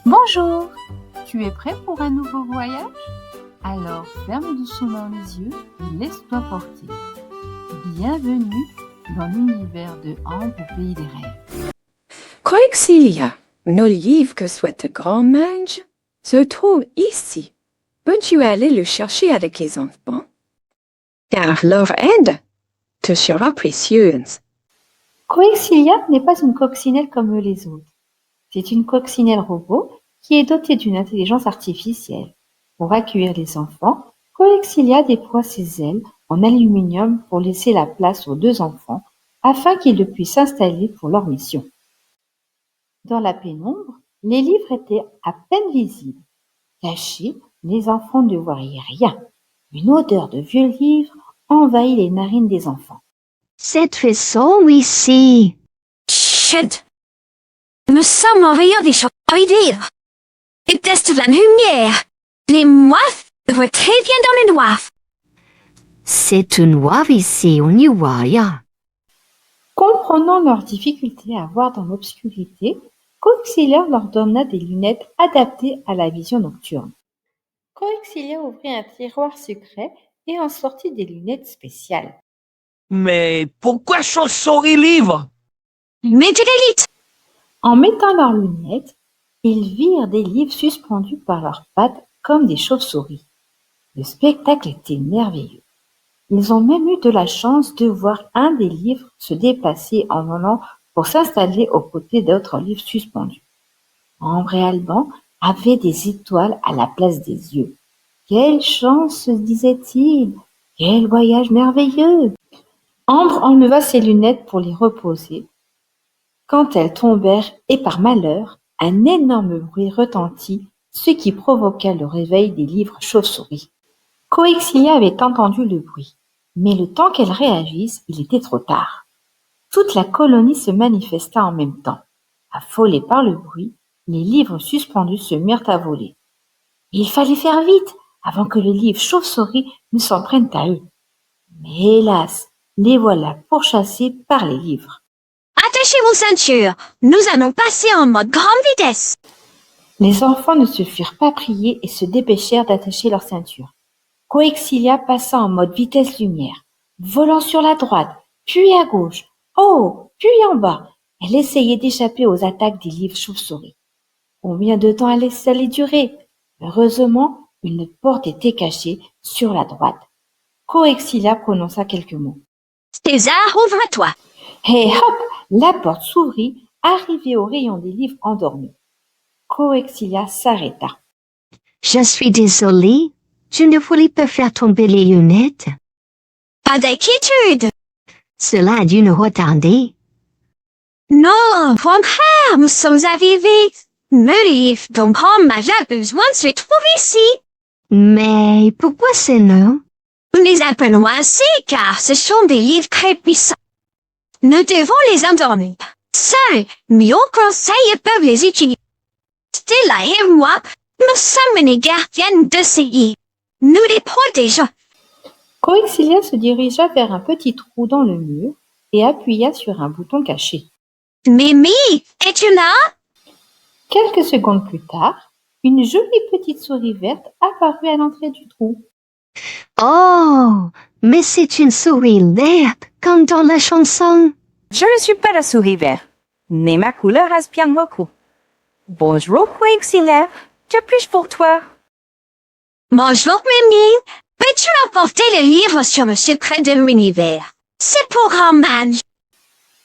Bonjour, tu es prêt pour un nouveau voyage? Alors ferme doucement les yeux et laisse-toi porter. Bienvenue dans l'univers de Ambre au pays des rêves. Coexilia, nos livres que souhaite grand mange se trouvent ici. Peux-tu aller le chercher avec les enfants? Car leur aide te sera précieuse. Coexilia n'est pas une coccinelle comme les autres. C'est une coccinelle robot qui est dotée d'une intelligence artificielle. Pour accueillir les enfants, Coexilia déploie ses ailes en aluminium pour laisser la place aux deux enfants afin qu'ils puissent s'installer pour leur mission. Dans la pénombre, les livres étaient à peine visibles. Cachés, les enfants ne voyaient rien. Une odeur de vieux livres envahit les narines des enfants. C'est très sombre ici. Chut! Nous sommes en rayon des choses à dire. Il teste la lumière. Les moifs voient très bien dans le noir. C'est tout noir ici, on n'y voit rien. Comprenant leur difficulté à voir dans l'obscurité, Coexilia leur donna des lunettes adaptées à la vision nocturne. Coexilia ouvrit un tiroir secret et en sortit des lunettes spéciales. Mais pourquoi Chauve-souris livre? Mettez l'élite. En mettant leurs lunettes, ils virent des livres suspendus par leurs pattes comme des chauves-souris. Le spectacle était merveilleux. Ils ont même eu de la chance de voir un des livres se déplacer en volant pour s'installer aux côtés d'autres livres suspendus. Ambre et Alban avaient des étoiles à la place des yeux. Quelle chance, se disait-il! Quel voyage merveilleux! Ambre enleva ses lunettes pour les reposer. Quand elles tombèrent et par malheur, un énorme bruit retentit, ce qui provoqua le réveil des livres chauves-souris. Coexilia avait entendu le bruit, mais le temps qu'elle réagisse, il était trop tard. Toute la colonie se manifesta en même temps. Affolés par le bruit, les livres suspendus se mirent à voler. Il fallait faire vite avant que les livres chauves-souris ne s'en prennent à eux. Mais hélas, les voilà pourchassés par les livres. Attachez vos ceintures. Nous allons passer en mode grande vitesse. Les enfants ne se firent pas prier et se dépêchèrent d'attacher leurs ceintures. Coexilia passa en mode vitesse lumière, volant sur la droite, puis à gauche, en haut, puis en bas. Elle essayait d'échapper aux attaques des livres chauves-souris. Combien de temps allait durer? Heureusement, une porte était cachée sur la droite. Coexilia prononça quelques mots. César, ouvre-toi. Et hop, la porte s'ouvrit, arrivée au rayon des livres endormis. Coexilia s'arrêta. Je suis désolée. Je ne voulais pas faire tomber les lunettes. Pas d'inquiétude. Cela a dû nous retarder. Non, contraire, nous sommes arrivés. Me livre dont grand majeur besoin se trouve ici. Mais pourquoi ces noms? Nous les appelons ainsi car ce sont des livres très puissants. Nous devons les endormir. Seuls, mes hauts conseils peuvent les utiliser. Stella et moi, nous sommes les gardiennes de ces livres. Nous les protégeons. Coexilia se dirigea vers un petit trou dans le mur et appuya sur un bouton caché. Mimi, es-tu là? Quelques secondes plus tard, une jolie petite souris verte apparut à l'entrée du trou. Oh, mais c'est une souris verte, comme dans la chanson. Je ne suis pas la souris verte, mais ma couleur aspire beaucoup. Bonjour, Coexilia. Que puis-je pour toi? Bonjour, Mimi. Peux-tu apporter le livre sur le secret de l'univers? C'est pour grand mage.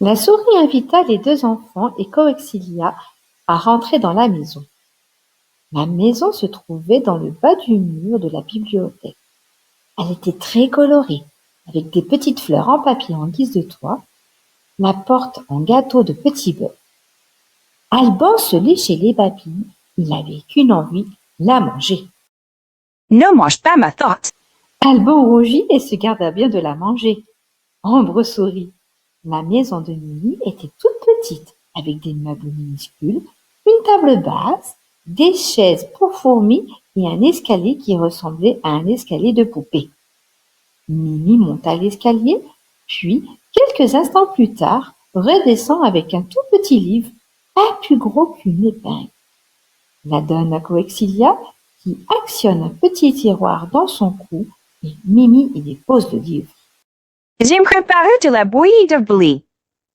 La souris invita les deux enfants et Coexilia à rentrer dans la maison. La maison se trouvait dans le bas du mur de la bibliothèque. Elle était très colorée, avec des petites fleurs en papier en guise de toit, la porte en gâteau de petits bœufs. Alban se léchait les papilles, il n'avait qu'une envie, la manger. Ne mange pas ma tarte. Alban rougit et se garda bien de la manger. Ambre sourit. La maison de Mimi était toute petite, avec des meubles minuscules, une table basse, des chaises pour fourmis et un escalier qui ressemblait à un escalier de poupée. Mimi monta l'escalier, puis, quelques instants plus tard, redescend avec un tout petit livre, pas plus gros qu'une épingle. la donne à Coexilia qui actionne un petit tiroir dans son cou et Mimi y dépose le livre. J'ai préparé de la bouillie de blé.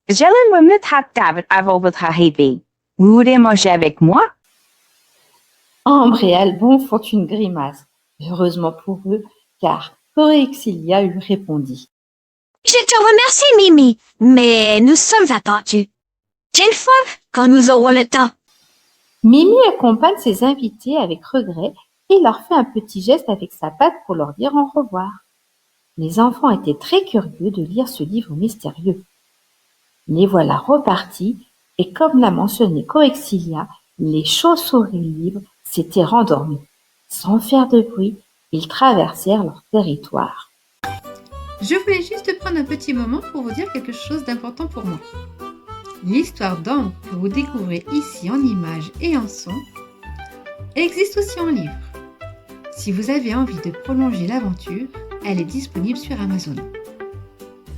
Je le me David avant votre arrivée. Vous voulez manger avec moi? Ambre et Albon font une grimace, heureusement pour eux, car Coexilia lui répondit. Je te remercie, Mimi, mais nous sommes attendus. Quelle fois quand nous aurons le temps? Mimi accompagne ses invités avec regret et leur fait un petit geste avec sa patte pour leur dire au revoir. Les enfants étaient très curieux de lire ce livre mystérieux. Les voilà repartis et comme l'a mentionné Coexilia, les chauves-souris libres s'étaient rendormis. Sans faire de bruit, ils traversèrent leur territoire. Je voulais juste prendre un petit moment pour vous dire quelque chose d'important pour moi. L'histoire d'Ambre que vous découvrez ici en images et en son existe aussi en livre. Si vous avez envie de prolonger l'aventure, elle est disponible sur Amazon.